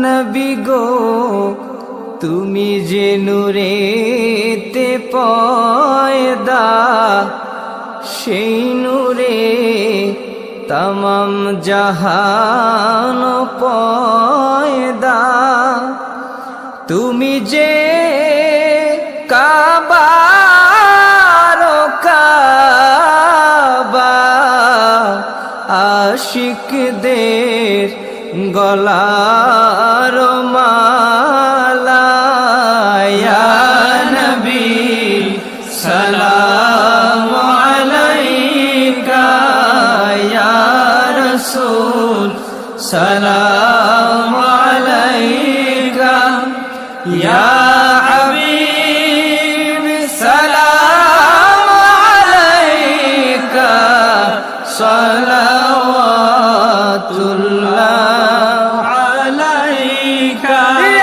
নবী গো তুমি যে নূরেতে পয়দা, সেই নূরে তমাম জাহান পয়দা। তুমি যে কাবার কাবা, আশিকদের গলার মালা। ইয়া নবী সালামু আলাইকা, ইয়া রাসূল সালামু আলাইকা, ইয়া